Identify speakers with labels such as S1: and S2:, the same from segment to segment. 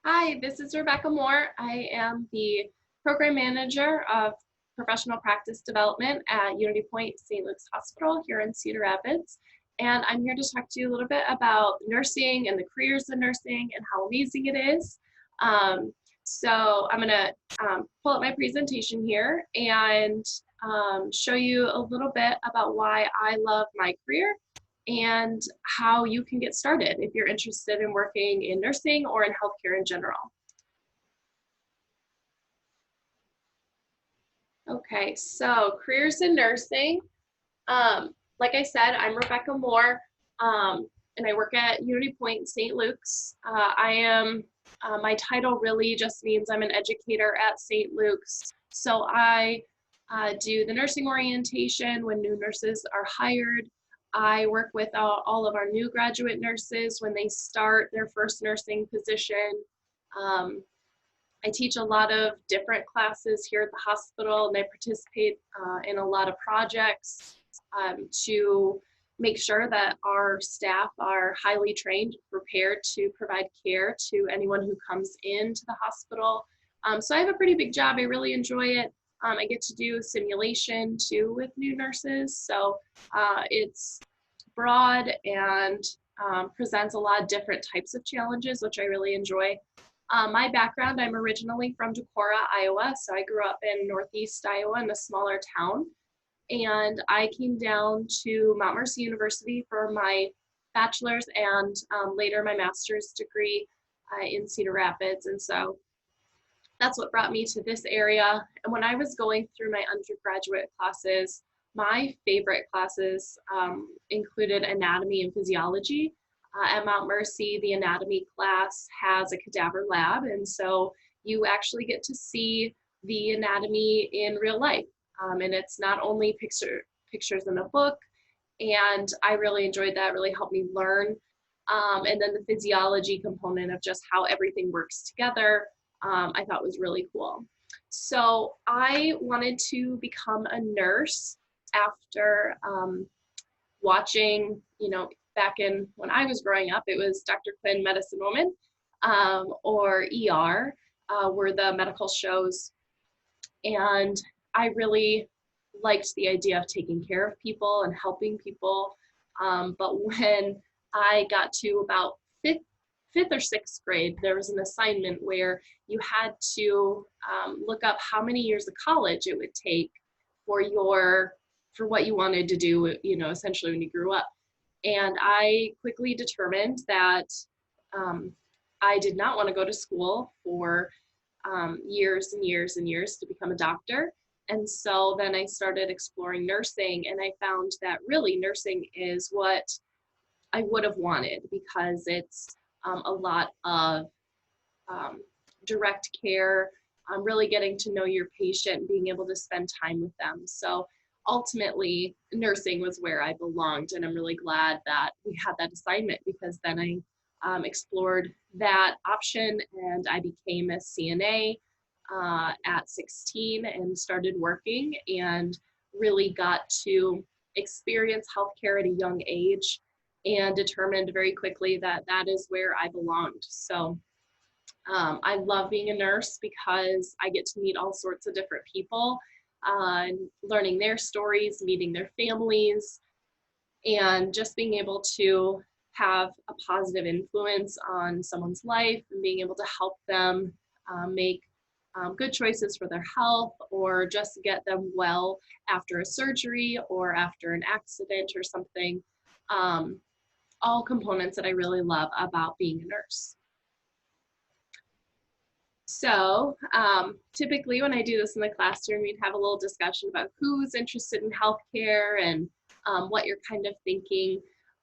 S1: Hi, this is Rebecca Moore. I am the Program Manager of Professional Practice Development at Unity Point St. Luke's Hospital here in Cedar Rapids. And I'm here to talk to you a little bit about nursing and the careers in nursing and how amazing it is. So I'm going to pull up my presentation here and show you a little bit about why I love my career and how you can get started if you're interested in working in nursing or in healthcare in general. Okay, so careers in nursing. Like I said, I'm Rebecca Moore, and I work at Unity Point St. Luke's. My title really just means I'm an educator at St. Luke's. So I do the nursing orientation when new nurses are hired. I work with all of our new graduate nurses when they start their first nursing position. I teach a lot of different classes here at the hospital, and I participate in a lot of projects to make sure that our staff are highly trained, prepared to provide care to anyone who comes into the hospital. So I have a pretty big job. I really enjoy it. I get to do simulation too with new nurses. So it's broad and presents a lot of different types of challenges, which I really enjoy. My background, I'm originally from Decorah, Iowa. So I grew up in Northeast Iowa in a smaller town. And I came down to Mount Mercy University for my bachelor's and later my master's degree in Cedar Rapids. And so that's what brought me to this area. And when I was going through my undergraduate classes, my favorite classes included anatomy and physiology. At Mount Mercy, the anatomy class has a cadaver lab, and so you actually get to see the anatomy in real life. And it's not only pictures in a book, and I really enjoyed that, really helped me learn. And then the physiology component of just how everything works together, I thought was really cool. So I wanted to become a nurse after watching, back in when I was growing up, it was Dr. Quinn, Medicine Woman, or ER were the medical shows. And I really liked the idea of taking care of people and helping people. But when I got to about fifth or sixth grade, there was an assignment where you had to look up how many years of college it would take for what you wanted to do, essentially when you grew up. And I quickly determined that I did not want to go to school for years and years and years to become a doctor. And so then I started exploring nursing, and I found that really nursing is what I would have wanted because it's a lot of direct care, really getting to know your patient, being able to spend time with them. So ultimately, nursing was where I belonged, and I'm really glad that we had that assignment because then I explored that option, and I became a CNA at 16 and started working and really got to experience healthcare at a young age and determined very quickly that that is where I belonged. So I love being a nurse because I get to meet all sorts of different people, learning their stories, meeting their families, and just being able to have a positive influence on someone's life and being able to help them make good choices for their health or just get them well after a surgery or after an accident or something. All components that I really love about being a nurse. So typically when I do this in the classroom, we'd have a little discussion about who's interested in healthcare and what you're kind of thinking.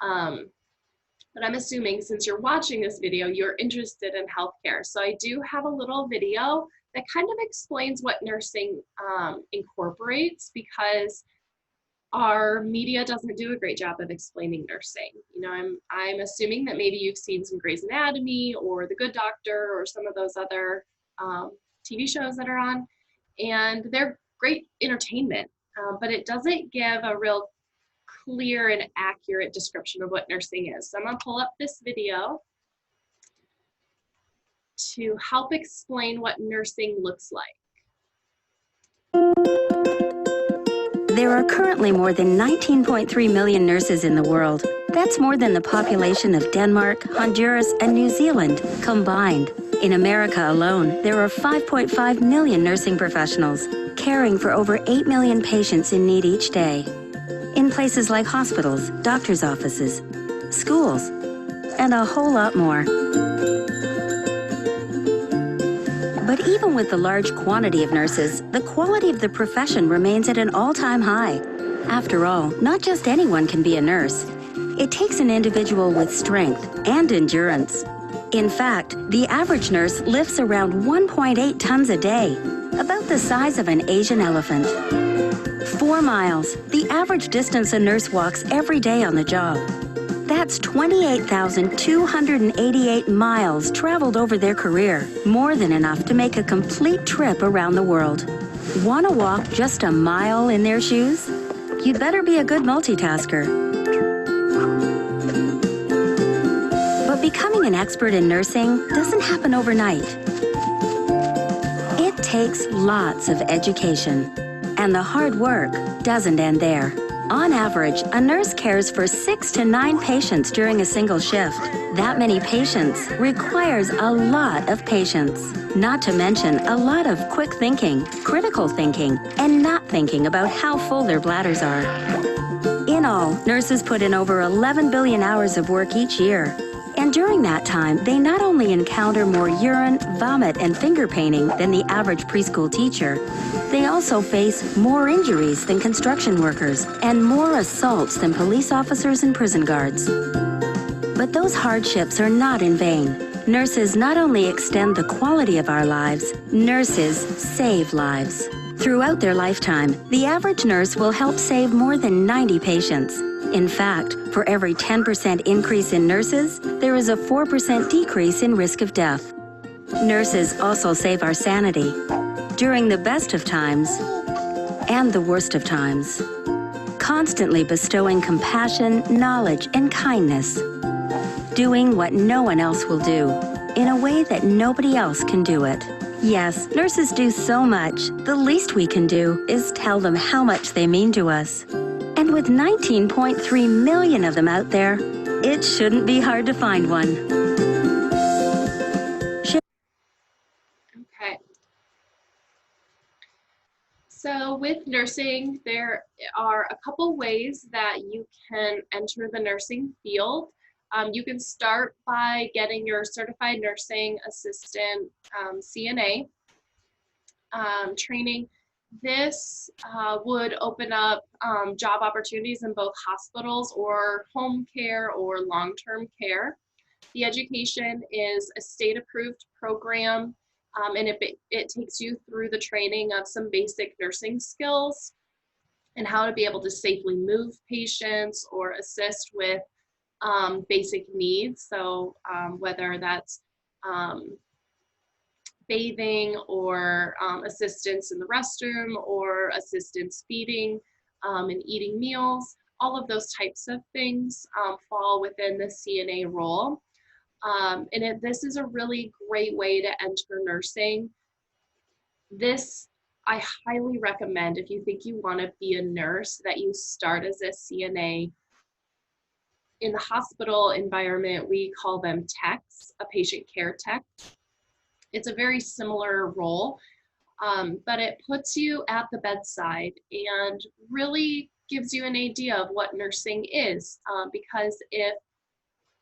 S1: But I'm assuming since you're watching this video, you're interested in healthcare. So I do have a little video that kind of explains what nursing incorporates because our media doesn't do a great job of explaining nursing. I'm assuming that maybe you've seen some Grey's Anatomy or The Good Doctor or some of those other TV shows that are on, and they're great entertainment, but it doesn't give a real clear and accurate description of what nursing is. So I'm gonna pull up this video to help explain what nursing looks like.
S2: There are currently more than 19.3 million nurses in the world. That's more than the population of Denmark, Honduras, and New Zealand combined. In America alone, there are 5.5 million nursing professionals, caring for over 8 million patients in need each day. In places like hospitals, doctors' offices, schools, and a whole lot more. But even with the large quantity of nurses, the quality of the profession remains at an all-time high. After all, not just anyone can be a nurse. It takes an individual with strength and endurance. In fact, the average nurse lifts around 1.8 tons a day, about the size of an Asian elephant. 4 miles, the average distance a nurse walks every day on the job. That's 28,288 miles traveled over their career, more than enough to make a complete trip around the world. Want to walk just a mile in their shoes? You'd better be a good multitasker. But becoming an expert in nursing doesn't happen overnight. It takes lots of education, and the hard work doesn't end there. On average, a nurse cares for 6 to 9 patients during a single shift. That many patients requires a lot of patience, not to mention a lot of quick thinking, critical thinking, and not thinking about how full their bladders are. In all, nurses put in over 11 billion hours of work each year. And during that time, they not only encounter more urine, vomit, and finger painting than the average preschool teacher, they also face more injuries than construction workers and more assaults than police officers and prison guards. But those hardships are not in vain. Nurses not only extend the quality of our lives, nurses save lives. Throughout their lifetime, the average nurse will help save more than 90 patients. In fact, for every 10% increase in nurses, there is a 4% decrease in risk of death. Nurses also save our sanity during the best of times and the worst of times, constantly bestowing compassion, knowledge, and kindness, doing what no one else will do, in a way that nobody else can do it. Yes, nurses do so much. The least we can do is tell them how much they mean to us. And with 19.3 million of them out there, it shouldn't be hard to find one.
S1: Okay. So with nursing, there are a couple ways that you can enter the nursing field. You can start by getting your certified nursing assistant CNA training. This would open up job opportunities in both hospitals or home care or long-term care. The education is a state-approved program, and it takes you through the training of some basic nursing skills and how to be able to safely move patients or assist with basic needs. So whether that's bathing or assistance in the restroom or assistance feeding and eating meals, all of those types of things fall within the CNA role. This is a really great way to enter nursing. This I highly recommend if you think you want to be a nurse, that you start as a CNA. In the hospital environment, we call them techs, a patient care tech. It's a very similar role, but it puts you at the bedside and really gives you an idea of what nursing is. Because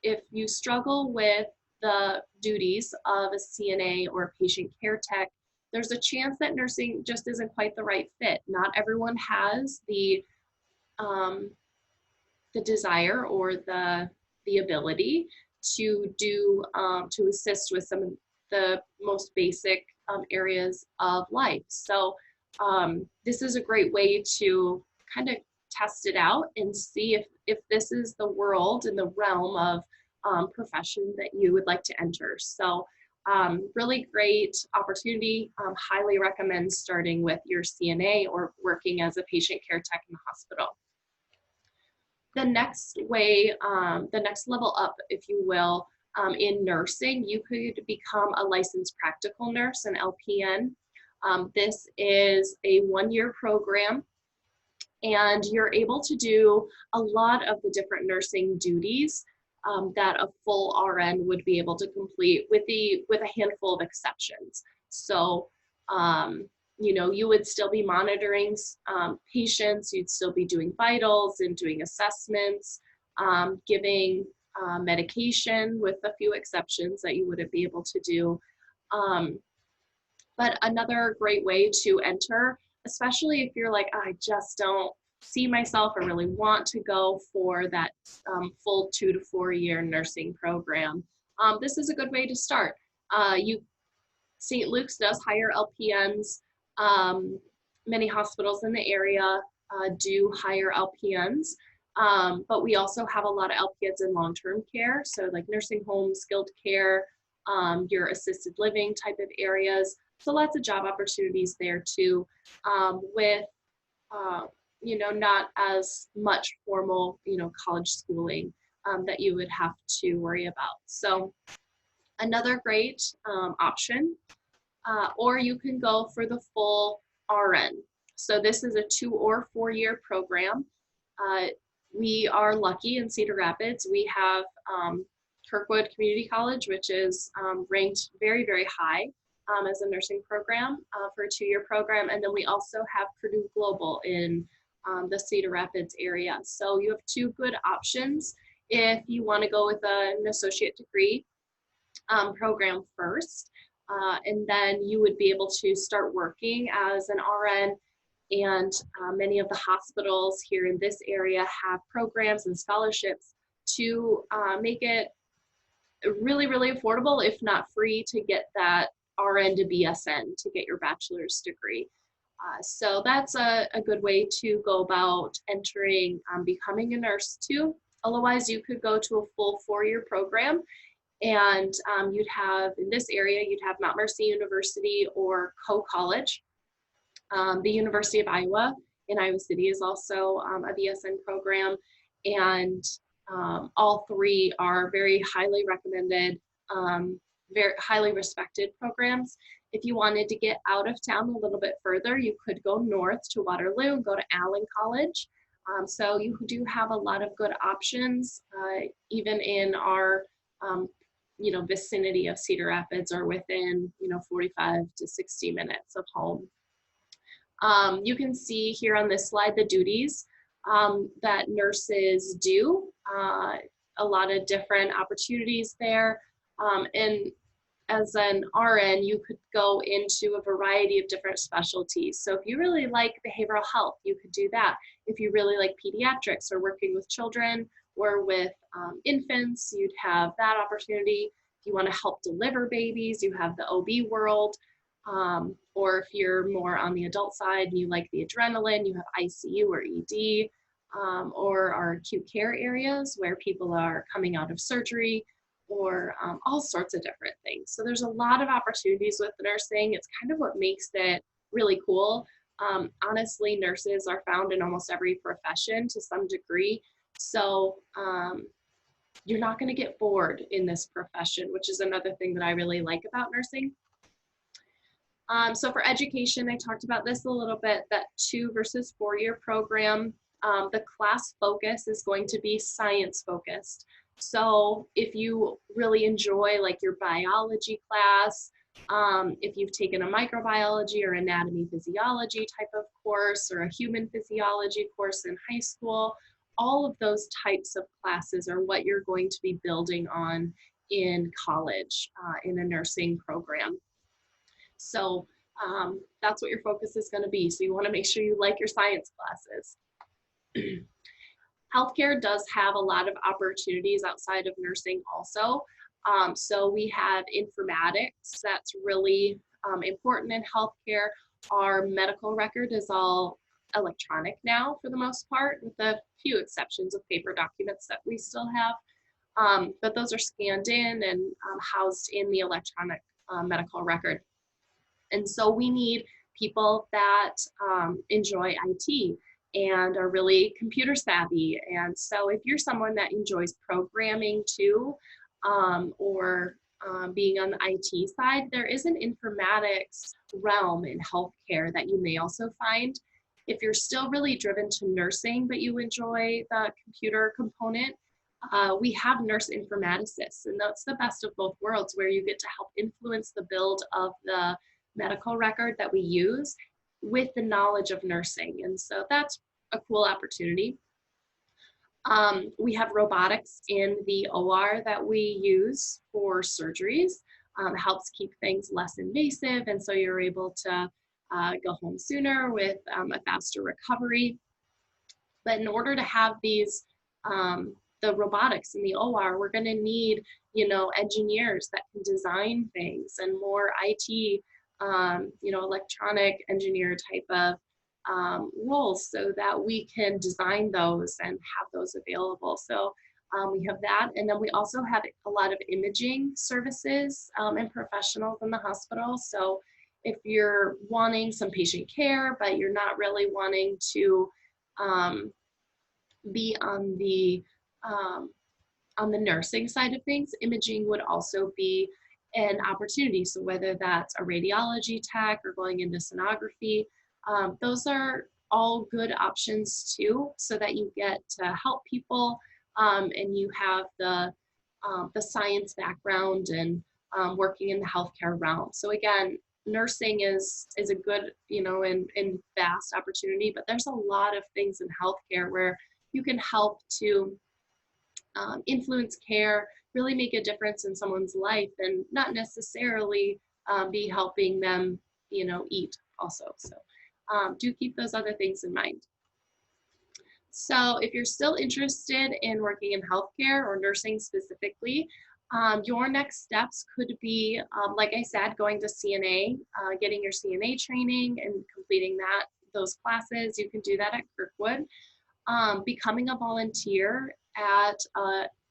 S1: if you struggle with the duties of a CNA or a patient care tech, there's a chance that nursing just isn't quite the right fit. Not everyone has the desire or the ability to do to assist with some of the most basic areas of life. So this is a great way to kind of test it out and see if this is the world and the realm of profession that you would like to enter. So really great opportunity. Highly recommend starting with your CNA or working as a patient care tech in the hospital. The next way, the next level up, if you will, in nursing, you could become a licensed practical nurse, an LPN. This is a 1-year program, and you're able to do a lot of the different nursing duties that a full RN would be able to complete with a handful of exceptions. So, you know, you would still be monitoring patients, you'd still be doing vitals and doing assessments, giving medication with a few exceptions that you wouldn't be able to do. But another great way to enter, especially if you're like, I just don't see myself or really want to go for that full 2 to 4 year nursing program, this is a good way to start. St. Luke's does hire LPNs. Many hospitals in the area do hire LPNs, but we also have a lot of LPNs in long-term care, so like nursing homes, skilled care, your assisted living type of areas. So lots of job opportunities there too, with you know, not as much formal, you know, college schooling that you would have to worry about. So another great option, or you can go for the full RN. So this is a 2 or 4 year program. We are lucky in Cedar Rapids. We have Kirkwood Community College, which is ranked very, very high as a nursing program for a 2-year program. And then we also have Purdue Global in the Cedar Rapids area. So you have 2 good options if you want to go with an associate degree program first. And then you would be able to start working as an RN. And many of the hospitals here in this area have programs and scholarships to make it really, really affordable, if not free, to get that RN to BSN, to get your bachelor's degree. So that's a good way to go about entering becoming a nurse too. Otherwise, you could go to a full 4-year program, and you'd have, in this area, you'd have Mount Mercy University or Coe College. The University of Iowa in Iowa City is also a BSN program, and all 3 are very highly recommended, very highly respected programs. If you wanted to get out of town a little bit further, you could go north to Waterloo and go to Allen College. So you do have a lot of good options, even in our you know, vicinity of Cedar Rapids, or within, you know, 45 to 60 minutes of home. You can see here on this slide the duties that nurses do, a lot of different opportunities there. And as an RN, you could go into a variety of different specialties. So if you really like behavioral health, you could do that. If you really like pediatrics or working with children or with infants, you'd have that opportunity. If you want to help deliver babies, you have the OB world. Or if you're more on the adult side and you like the adrenaline, you have ICU or ED, or our acute care areas where people are coming out of surgery, or all sorts of different things. So there's a lot of opportunities with nursing. It's kind of what makes it really cool. Honestly, nurses are found in almost every profession to some degree. So you're not going to get bored in this profession, which is another thing that I really like about nursing. So for education, I talked about this a little bit, that 2 versus 4-year program. The class focus is going to be science focused. So if you really enjoy like your biology class, if you've taken a microbiology or anatomy physiology type of course, or a human physiology course in high school, all of those types of classes are what you're going to be building on in college, in a nursing program. So that's what your focus is going to be. So you want to make sure you like your science classes. Healthcare does have a lot of opportunities outside of nursing also. So we have informatics that's really important in healthcare. Our medical record is all electronic now for the most part, with a few exceptions of paper documents that we still have. But those are scanned in and housed in the electronic medical record. And so we need people that enjoy IT and are really computer savvy. And so if you're someone that enjoys programming too, or being on the IT side, there is an informatics realm in healthcare that you may also find. If you're still really driven to nursing, but you enjoy the computer component, we have nurse informaticists, and that's the best of both worlds, where you get to help influence the build of the medical record that we use with the knowledge of nursing. And so that's a cool opportunity. We have robotics in the OR that we use for surgeries. Helps keep things less invasive, and so you're able to go home sooner with a faster recovery. But in order to have these, the robotics in the OR, we're going to need, engineers that can design things, and more IT, electronic engineer type of roles, so that we can design those and have those available. So we have that. And then we also have a lot of imaging services and professionals in the hospital. So if you're wanting some patient care, but you're not really wanting to be on the nursing side of things, imaging would also be an opportunity. So whether that's a radiology tech or going into sonography, those are all good options too, so that you get to help people and you have the science background and working in the healthcare realm. So again, nursing is a good, and vast opportunity, but there's a lot of things in healthcare where you can help to influence care, really make a difference in someone's life, and not necessarily be helping them, eat also. So do keep those other things in mind. So if you're still interested in working in healthcare or nursing specifically, your next steps could be, like I said, going to CNA, getting your CNA training and completing those classes. You can do that at Kirkwood. Becoming a volunteer at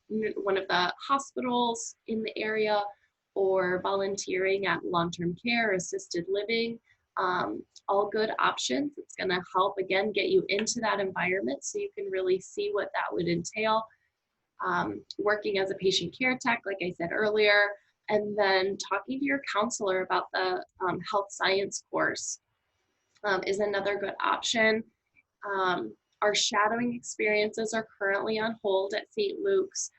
S1: one of the hospitals in the area, or volunteering at long-term care, assisted living, all good options. It's going to help, again, get you into that environment so you can really see what that would entail. Working as a patient care tech, like I said earlier, and then talking to your counselor about the health science course is another good option. Our shadowing experiences are currently on hold at St. Luke's,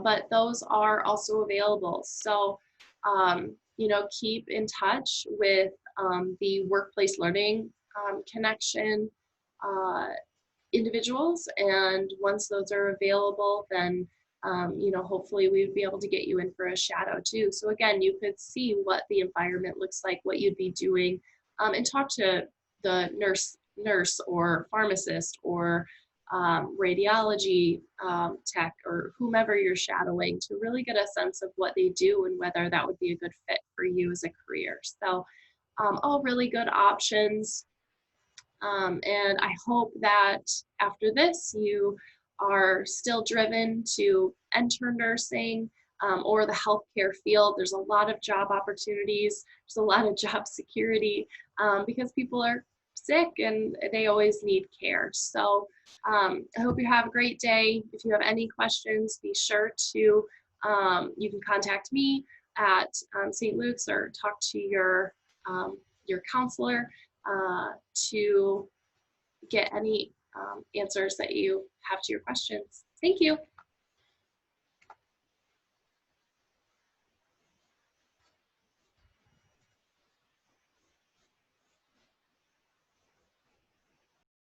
S1: but those are also available. So, keep in touch with the workplace learning connection individuals, and once those are available, then hopefully we'd be able to get you in for a shadow too. So again, you could see what the environment looks like, what you'd be doing, and talk to the nurse or pharmacist or radiology tech, or whomever you're shadowing, to really get a sense of what they do and whether that would be a good fit for you as a career. So all really good options. And I hope that after this, you are still driven to enter nursing or the healthcare field. There's a lot of job opportunities. There's a lot of job security because people are sick and they always need care. So I hope you have a great day. If you have any questions, be sure to, you can contact me at St. Luke's, or talk to your counselor to get any answers that you have to your questions. Thank you.